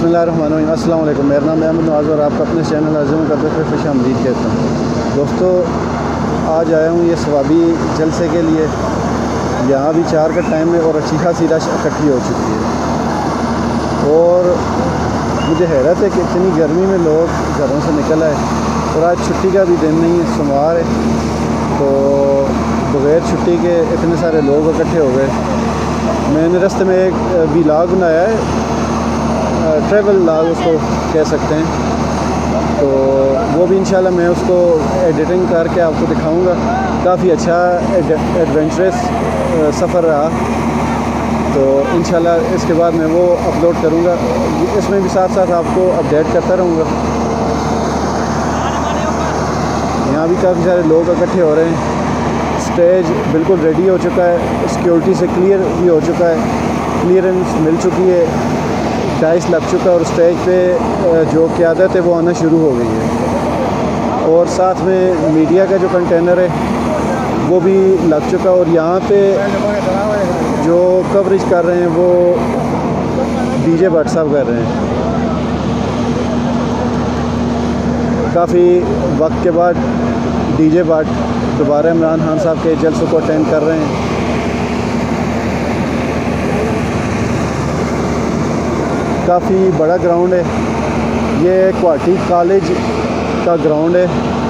बिस्मिल्लाहिर्रहमानिर्रहीम। अस्सलाम वालेकुम। मेरा नाम है अहमद नवाज़ और आपका अपने चैनल आज़म का फिर खुश आमदीद कहता हूँ। दोस्तों, आज आया हूँ ये सवाबी जलसे के लिए। यहाँ भी 4 का टाइम है और अच्छी खासी रश इकट्ठी हो चुकी है और मुझे हैरत है कि इतनी गर्मी में लोग घरों से निकल आए और आज छुट्टी का भी दिन नहीं है, सोमवार है, तो बग़ैर छुट्टी के इतने सारे लोग इकट्ठे हो गए। मैंने रास्ते में एक व्लॉग बनाया है, ट्रैवल व्लॉग उसको कह सकते हैं, तो वो भी इंशाल्लाह मैं उसको एडिटिंग करके आपको दिखाऊंगा। काफ़ी अच्छा एडवेंचरस सफ़र रहा, तो इंशाल्लाह इसके बाद मैं वो अपलोड करूंगा। इसमें भी साथ साथ आपको अपडेट करता रहूँगा। यहाँ भी काफ़ी सारे लोग इकट्ठे हो रहे हैं। स्टेज बिल्कुल रेडी हो चुका है, सिक्योरिटी से क्लियर भी हो चुका है, क्लियरेंस मिल चुकी है, टाइल्स लग चुका है और स्टेज पे जो क़यादत है वो आना शुरू हो गई है और साथ में मीडिया का जो कंटेनर है वो भी लग चुका है और यहाँ पे जो कवरेज कर रहे हैं वो डीजे भट्ट साहब कर रहे हैं। काफ़ी वक्त के बाद डीजे भट्ट दोबारा इमरान खान साहब के जलसों को अटेंड कर रहे हैं। काफ़ी बड़ा ग्राउंड है, ये क्वाटी कॉलेज का ग्राउंड है।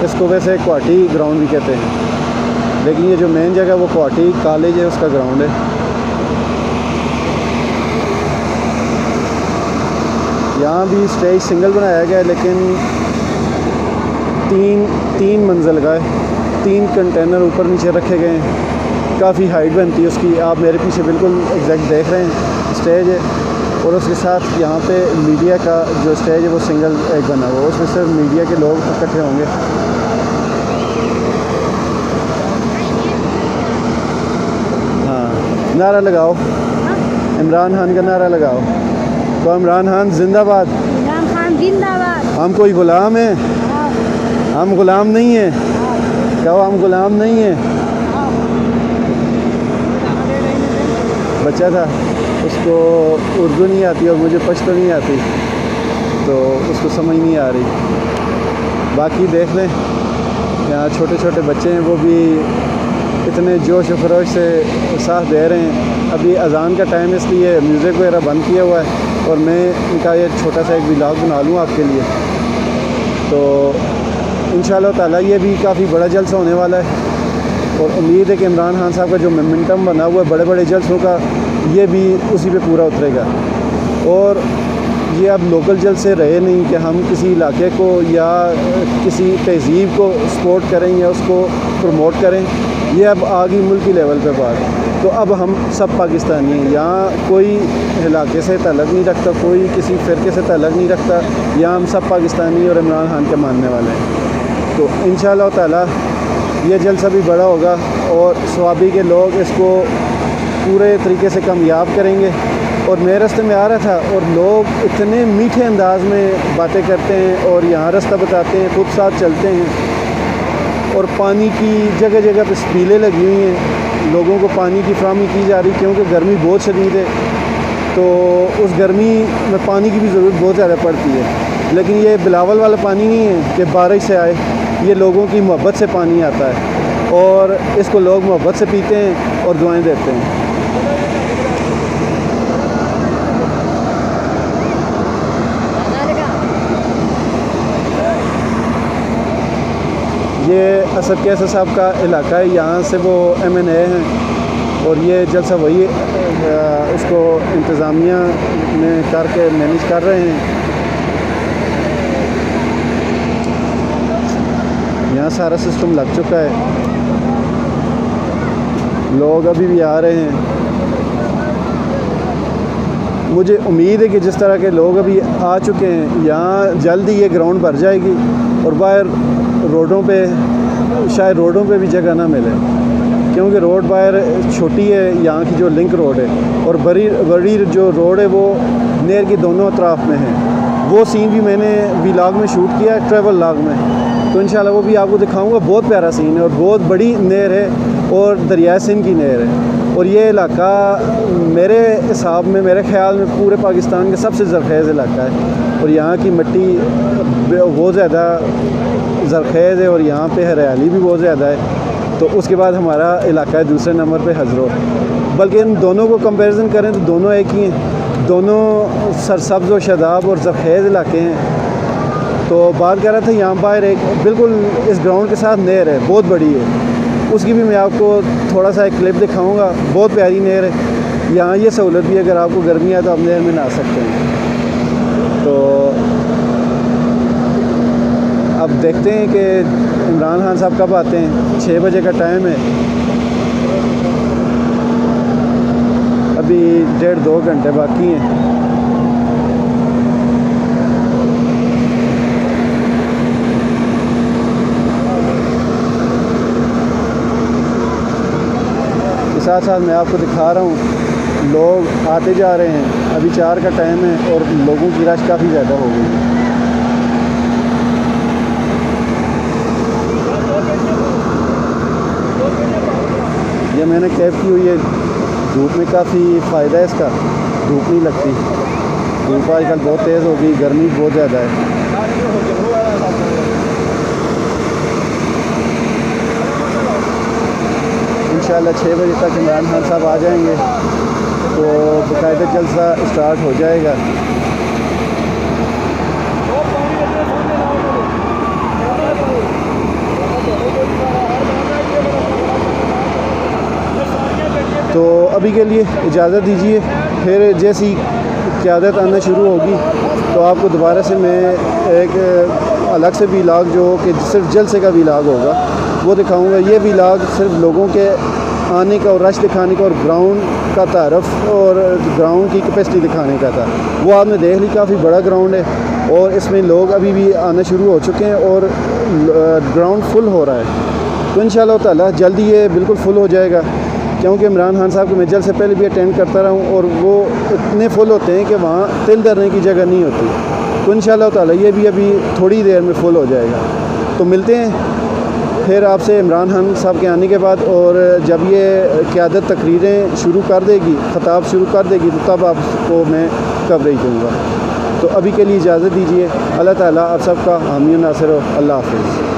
इसको वैसे क्वाटी ग्राउंड भी कहते हैं, लेकिन ये जो मेन जगह वो क्वाटी कॉलेज है, उसका ग्राउंड है। यहाँ भी स्टेज सिंगल बनाया गया है, लेकिन तीन मंजिल का है, 3 कंटेनर ऊपर नीचे रखे गए हैं। काफ़ी हाइट बनती है उसकी। आप मेरे पीछे बिल्कुल एग्जैक्ट देख रहे हैं, स्टेज है और उसके साथ यहाँ पे मीडिया का जो स्टेज है वो सिंगल एक बना हुआ है, उसमें सिर्फ मीडिया के लोग इकट्ठे होंगे। हाँ, नारा लगाओ, इमरान खान का नारा लगाओ। तो इमरान खान जिंदाबाद, इमरान खान जिंदाबाद। हम कोई गुलाम हैं? हम गुलाम नहीं हैं। क्या हम गुलाम नहीं हैं? बच्चा था, उसको उर्दू नहीं आती और मुझे पश्तो नहीं आती, तो उसको समझ नहीं आ रही। बाकी देख लें, यहाँ छोटे छोटे बच्चे हैं, वो भी इतने जोश व खरोश से साथ दे रहे हैं। अभी अज़ान का टाइम है, इसलिए म्यूज़िक वगैरह बंद किया हुआ है और मैं इनका ये छोटा सा एक व्लॉग बना लूँ आपके लिए। तो इंशाअल्लाह ताला ये भी काफ़ी बड़ा जलसा होने वाला है और उम्मीद है कि इमरान खान साहब का जो मोमेंटम बना हुआ है बड़े बड़े जलसों का, ये भी उसी पे पूरा उतरेगा। और ये अब लोकल जलसे रहे नहीं कि हम किसी इलाके को या किसी तहज़ीब को सपोर्ट करें या उसको प्रमोट करें। ये अब आ गई मुल्की लेवल पे बात। तो अब हम सब पाकिस्तानी हैं, यहाँ कोई इलाके से ताल्लुक़ नहीं रखता, कोई किसी फ़िरके से ताल्लुक़ नहीं रखता। यहाँ हम सब पाकिस्तानी और इमरान खान के मानने वाले हैं। तो इंशाअल्लाह ताला ये जलसा भी बड़ा होगा और सवाबी के लोग इसको पूरे तरीके से कामयाब करेंगे। और मैं रास्ते में आ रहा था और लोग इतने मीठे अंदाज में बातें करते हैं और यहाँ रास्ता बताते हैं, खुद साथ चलते हैं और पानी की जगह जगह पे स्पीलें लगी हुई हैं। लोगों को पानी की फराहमी की जा रही, क्योंकि गर्मी बहुत शदीद है, तो उस गर्मी में पानी की भी ज़रूरत बहुत ज़्यादा पड़ती है। लेकिन ये बिलावल वाला पानी नहीं है कि बारिश से आए, ये लोगों की मोहब्बत से पानी आता है और इसको लोग मोहब्बत से पीते हैं और दुआएं देते हैं। ये असद कैसर साहब का इलाका है, यहाँ से वो MNA हैं और ये जलसा वही उसको इंतज़ामिया में करके मैनेज कर रहे हैं। यहाँ सारा सिस्टम लग चुका है, लोग अभी भी आ रहे हैं। मुझे उम्मीद है कि जिस तरह के लोग अभी आ चुके हैं, यहाँ जल्द ही ये ग्राउंड भर जाएगी और बाहर रोडों पे शायद रोडों पे भी जगह ना मिले, क्योंकि रोड बाहर छोटी है, यहाँ की जो लिंक रोड है और बड़ी जो रोड है वो नहर के दोनों अतराफ में है। वो सीन भी मैंने व्लॉग में शूट किया है, ट्रैवल व्लॉग में। तो इंशाल्लाह वो भी आपको दिखाऊंगा। बहुत प्यारा सीन है और बहुत बड़ी नहर है और दरिया सिंध की नहर है। और ये इलाका मेरे हिसाब में, मेरे ख्याल में पूरे पाकिस्तान का सबसे ज़रख़ेज़ इलाका है। और यहाँ की मिट्टी बहुत ज़्यादा ज़रख़ेज़ है और यहाँ पे हरियाली भी बहुत ज़्यादा है। तो उसके बाद हमारा इलाका है दूसरे नंबर पे हज़रो। बल्कि इन दोनों को कंपैरिजन करें तो दोनों एक ही हैं, दोनों सरसब्ज़ और शादाब और ज़रख़ेज़ इलाके हैं। तो बात कर रहा था यहाँ बाहर एक बिल्कुल इस ग्राउंड के साथ नहर है, बहुत बड़ी है। उसकी भी मैं आपको थोड़ा सा एक क्लिप दिखाऊँगा। बहुत प्यारी नहर है। यहाँ ये सहूलत भी है, अगर आपको गर्मी है तो आप नहर में नहा सकते हैं। तो अब देखते हैं कि इमरान खान साहब कब आते हैं। 6 बजे का टाइम है, अभी 1.5-2 घंटे बाकी हैं। साथ साथ मैं आपको दिखा रहा हूँ लोग आते जा रहे हैं। अभी 4 का टाइम है और लोगों की रश काफ़ी ज़्यादा हो गई है। ये मैंने कैब की हुई है। धूप में काफ़ी फ़ायदा है इसका, धूप नहीं लगती। धूप आजकल बहुत तेज़ हो गई, गर्मी बहुत ज़्यादा है। इंशाल्लाह 6 बजे तक इमरान खान साहब आ जाएंगे तो बाकायदा जलसा स्टार्ट हो जाएगा। तो अभी के लिए इजाज़त दीजिए, फिर जैसी क़यादत आना शुरू होगी तो आपको दोबारा से मैं एक अलग से व्लॉग जो कि सिर्फ जलसे का व्लॉग होगा वो दिखाऊंगा। ये व्लॉग सिर्फ लोगों के आने का और रश दिखाने का और ग्राउंड का तारफ़ और ग्राउंड की कैपेसिटी दिखाने का था। वो आपने देख ली, काफ़ी बड़ा ग्राउंड है और इसमें लोग अभी भी आना शुरू हो चुके हैं और ग्राउंड फुल हो रहा है। तो इंशाअल्लाह ताला जल्दी ये बिल्कुल फुल हो जाएगा, क्योंकि इमरान खान साहब को मैं जल्द से पहले भी अटेंड करता रहा हूँ और वो इतने फुल होते हैं कि वहाँ तिल धरने की जगह नहीं होती। तो इंशाअल्लाह ताला ये भी अभी थोड़ी देर में फुल हो जाएगा। तो मिलते हैं फिर आपसे इमरान खान साहब के आने के बाद, और जब ये क़यादत तकरीरें शुरू कर देगी, ख़ताब शुरू कर देगी, तो तब आपको मैं कवरेज दूँगा। तो अभी के लिए इजाज़त दीजिए। अल्लाह ताला आप सबका हामी नासिर हो। अल्लाह हाफ़िज़।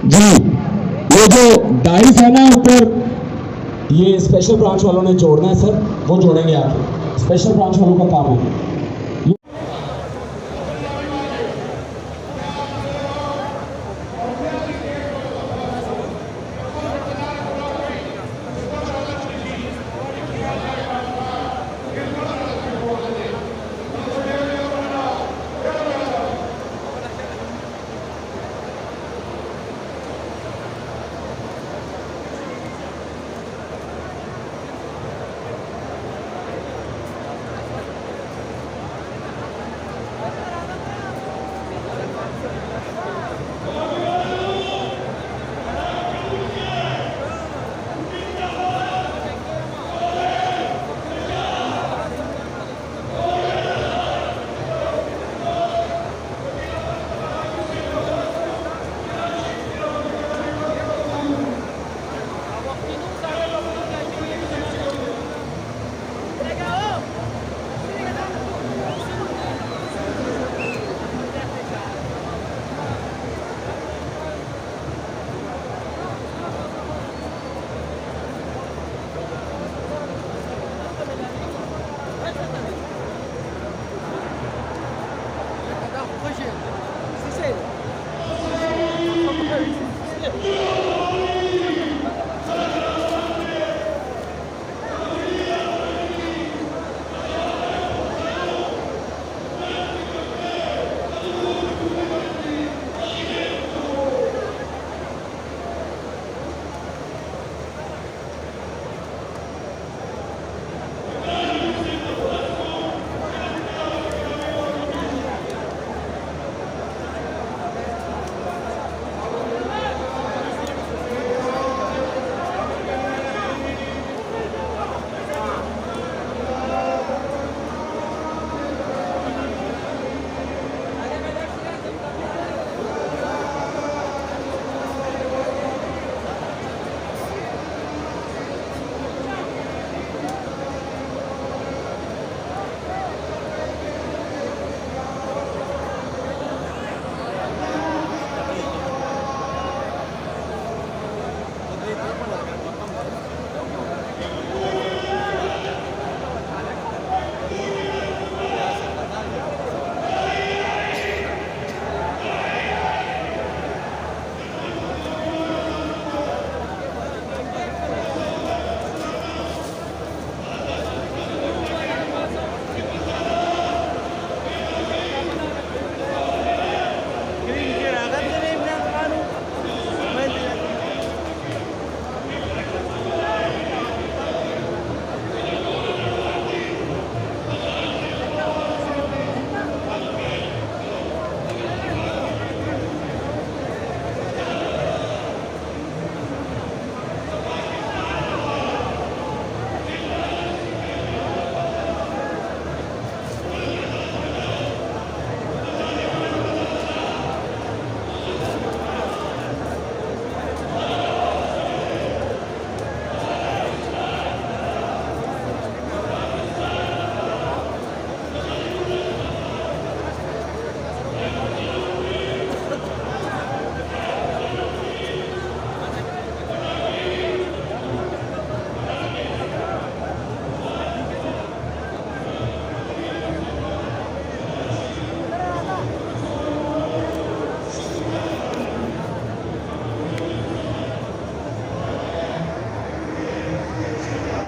जी, ये जो डाइस है ना ऊपर, ये स्पेशल ब्रांच वालों ने जोड़ना है सर, वो जोड़ेंगे आके। स्पेशल ब्रांच वालों का काम है।